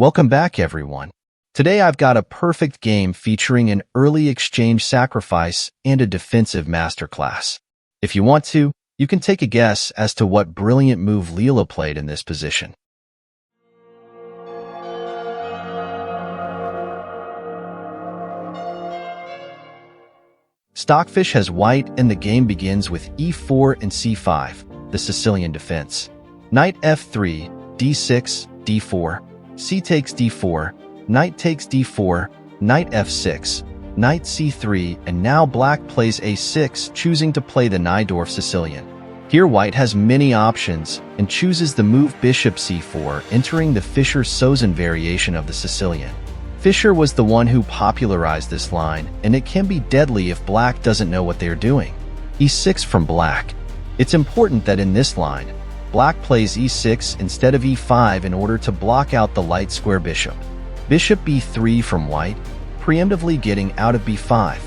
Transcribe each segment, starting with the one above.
Welcome back, everyone. Today I've got a perfect game featuring an early exchange sacrifice and a defensive masterclass. If you want to, you can take a guess as to what brilliant move Leela played in this position. Stockfish has white, and the game begins with e4 and c5, the Sicilian defense. Knight f3, d6, d4, c takes d4, knight takes d4, knight f6, knight c3, and now black plays a6, choosing to play the Najdorf Sicilian. Here white has many options and chooses the move bishop c4, entering the Fischer-Sozin variation of the Sicilian. Fischer was the one who popularized this line, and it can be deadly if black doesn't know what they're doing. e6 from black. It's important that in this line, black plays e6 instead of e5 in order to block out the light square bishop. Bishop b3 from white, preemptively getting out of b5.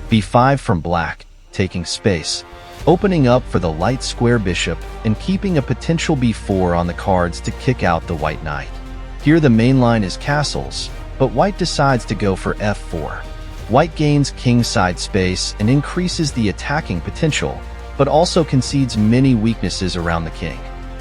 b5 from black, taking space, opening up for the light square bishop and keeping a potential b4 on the cards to kick out the white knight. Here the main line is castles, but white decides to go for f4. White gains kingside space and increases the attacking potential, but also concedes many weaknesses around the king.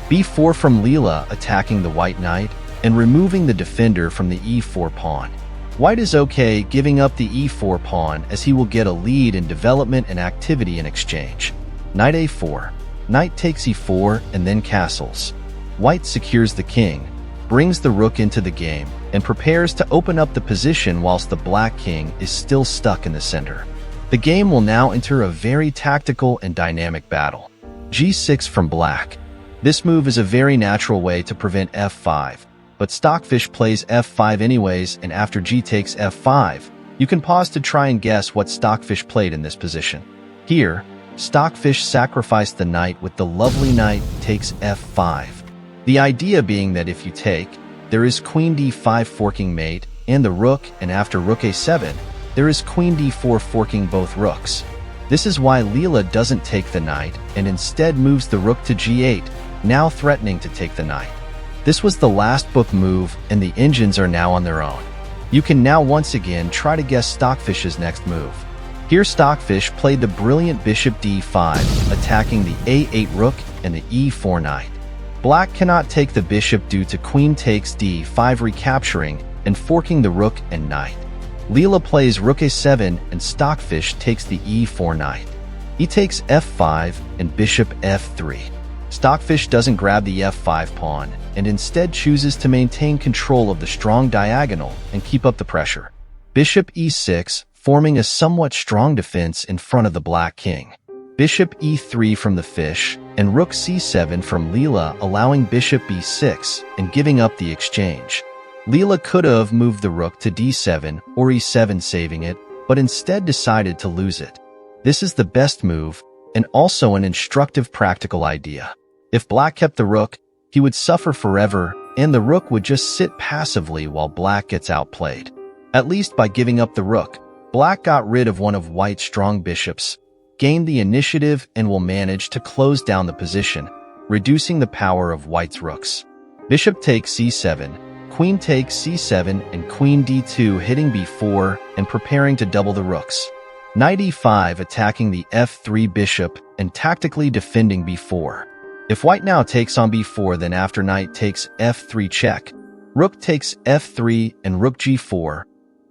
b4 from Leela, attacking the white knight and removing the defender from the e4 pawn. White is okay giving up the e4 pawn as he will get a lead in development and activity in exchange. Knight a4, knight takes e4 and then castles. White secures the king, brings the rook into the game, and prepares to open up the position whilst the black king is still stuck in the center. The game will now enter a very tactical and dynamic battle. g6 from black. This move is a very natural way to prevent f5, but Stockfish plays f5 anyways, and after g takes f5, you can pause to try and guess what Stockfish played in this position. Here, Stockfish sacrificed the knight with the lovely knight takes f5. The idea being that if you take, there is queen d5 forking mate and the rook, and after rook a7, there is queen d4 forking both rooks. This is why Leela doesn't take the knight and instead moves the rook to g8, now threatening to take the knight. This was the last book move, and the engines are now on their own. You can now once again try to guess Stockfish's next move. Here Stockfish played the brilliant bishop d5, attacking the a8 rook and the e4 knight. Black cannot take the bishop due to queen takes d5 recapturing and forking the rook and knight. Leela plays rook a7 and Stockfish takes the e4 knight. He takes f5 and bishop f3. Stockfish doesn't grab the f5 pawn and instead chooses to maintain control of the strong diagonal and keep up the pressure. Bishop e6, forming a somewhat strong defense in front of the black king. Bishop e3 from the fish, and rook c7 from Leela, allowing bishop b6 and giving up the exchange. Leela could have moved the rook to d7 or e7 saving it, but instead decided to lose it. This is the best move, and also an instructive practical idea. If black kept the rook, he would suffer forever, and the rook would just sit passively while black gets outplayed. At least by giving up the rook, black got rid of one of white's strong bishops, gained the initiative, and will manage to close down the position, reducing the power of white's rooks. Bishop takes c7, queen takes c7, and queen d2 hitting b4 and preparing to double the rooks. Knight e5 attacking the f3 bishop and tactically defending b4. If white now takes on b4, then after knight takes f3 check, rook takes f3 and rook g4,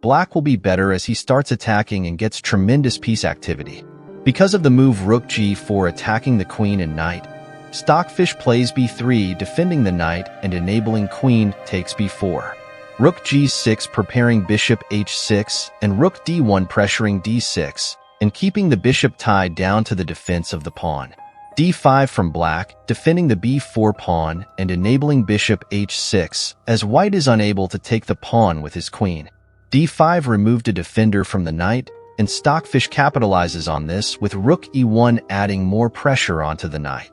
black will be better as he starts attacking and gets tremendous piece activity. Because of the move rook g4 attacking the queen and knight, Stockfish plays b3 defending the knight and enabling queen takes b4. Rook g6 preparing bishop h6 and rook d1 pressuring d6 and keeping the bishop tied down to the defense of the pawn. d5 from black defending the b4 pawn and enabling bishop h6 as white is unable to take the pawn with his queen. d5 removed a defender from the knight, and Stockfish capitalizes on this with rook e1 adding more pressure onto the knight.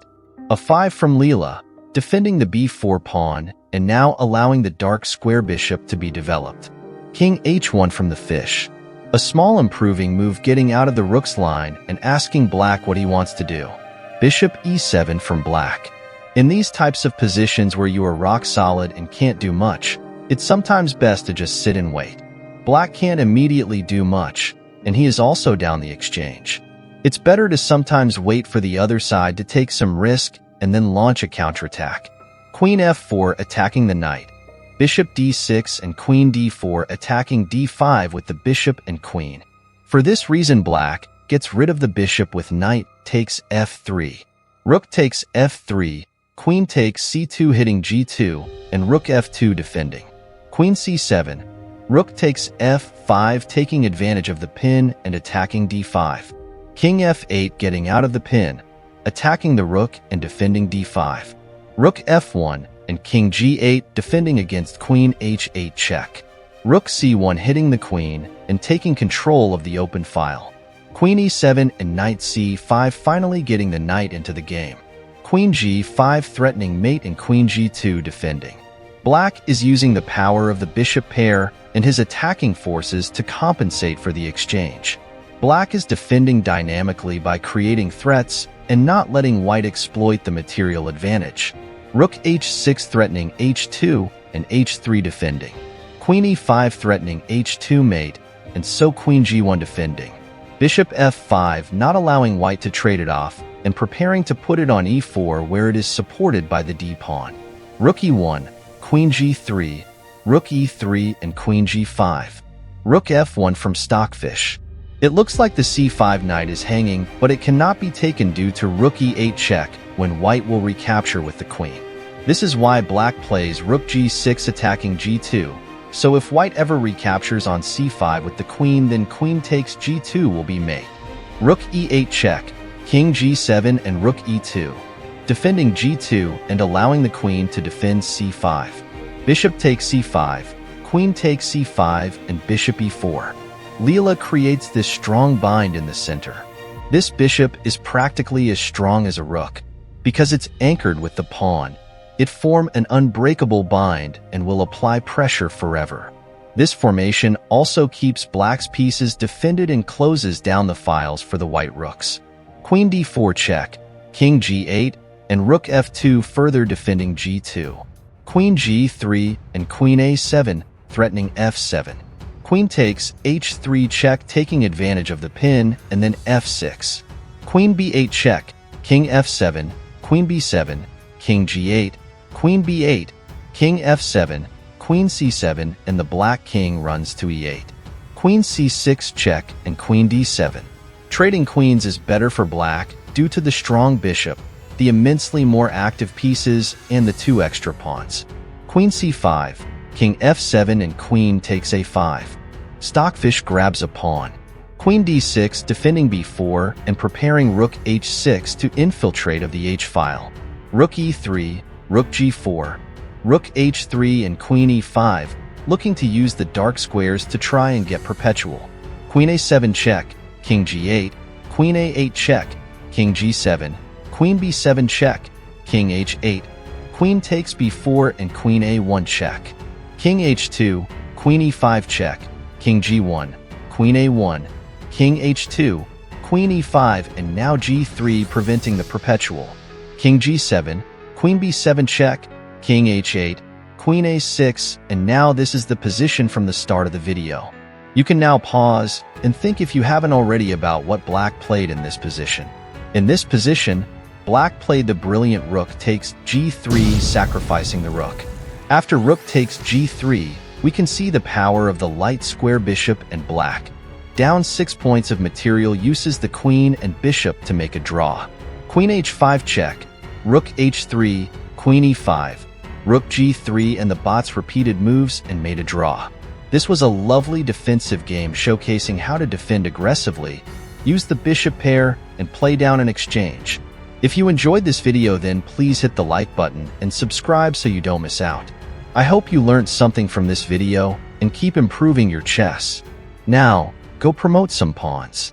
a5 from Leela, defending the b4 pawn and now allowing the dark square bishop to be developed. King h1 from the fish, a small improving move getting out of the rook's line and asking black what he wants to do. Bishop e7 from black. In these types of positions where you are rock solid and can't do much, It's sometimes best to just sit and wait. Black can't immediately do much, and he is also down the exchange. It's better to sometimes wait for the other side to take some risk and then launch a counterattack. Queen f4 attacking the knight. Bishop d6 and queen d4 attacking d5 with the bishop and queen. For this reason, black gets rid of the bishop with knight takes f3. Rook takes f3, queen takes c2 hitting g2, and rook f2 defending. Queen c7. Rook takes f5 taking advantage of the pin and attacking d5. King f8 getting out of the pin, attacking the rook and defending d5. Rook f1 and king g8 defending against queen h8 check. Rook c1 hitting the queen and taking control of the open file. Queen e7 and knight c5 finally getting the knight into the game. Queen g5 threatening mate and queen g2 defending. Black is using the power of the bishop pair and his attacking forces to compensate for the exchange. Black is defending dynamically by creating threats and not letting white exploit the material advantage. Rook h6 threatening h2 and h3 defending. Queen e5 threatening h2 mate, and so queen g1 defending. Bishop f5 not allowing white to trade it off and preparing to put it on e4 where it is supported by the d-pawn. Rook e1, queen g3, rook e3 and queen g5. Rook f1 from Stockfish. It looks like the c5 knight is hanging, but it cannot be taken due to rook e8 check when white will recapture with the queen. This is why black plays rook g6 attacking g2, so if white ever recaptures on c5 with the queen, then queen takes g2 will be mate. Rook e8 check, king g7 and rook e2, defending g2 and allowing the queen to defend c5. Bishop takes c5, queen takes c5 and bishop e4. Leela creates this strong bind in the center. This bishop is practically as strong as a rook. Because it's anchored with the pawn, it forms an unbreakable bind and will apply pressure forever. This formation also keeps black's pieces defended and closes down the files for the white rooks. Queen d4 check, king g8, and rook f2 further defending g2. Queen g3 and queen a7 threatening f7. Queen takes h3 check taking advantage of the pin and then f6. Queen b8 check, king f7, queen b7, king g8, queen b8, king f7, queen c7 and the black king runs to e8. Queen c6 check and queen d7. Trading queens is better for black due to the strong bishop, the immensely more active pieces, and the 2 extra pawns. Queen c5, king f7 and queen takes a5. Stockfish grabs a pawn. Queen d6 defending b4 and preparing rook h6 to infiltrate of the h-file. Rook e3, rook g4, rook h3 and queen e5, looking to use the dark squares to try and get perpetual. Queen a7 check, king g8, queen a8 check, king g7, queen b7 check, king h8, queen takes b4 and queen a1 check. King h2, queen e5 check, king g1, queen a1, king h2, queen e5 and now g3 preventing the perpetual. King g7, queen b7 check, king h8, queen a6, and now this is the position from the start of the video. You can now pause and think if you haven't already about what black played in this position. In this position, black played the brilliant rook takes g3 sacrificing the rook. After rook takes g3, we can see the power of the light square bishop and black. Down 6 points of material uses the queen and bishop to make a draw. Queen h5 check, rook h3, queen e5, rook g3 and the bot's repeated moves and made a draw. This was a lovely defensive game showcasing how to defend aggressively, use the bishop pair, and play down an exchange. If you enjoyed this video, then please hit the like button and subscribe so you don't miss out. I hope you learned something from this video and keep improving your chess. Now, go promote some pawns.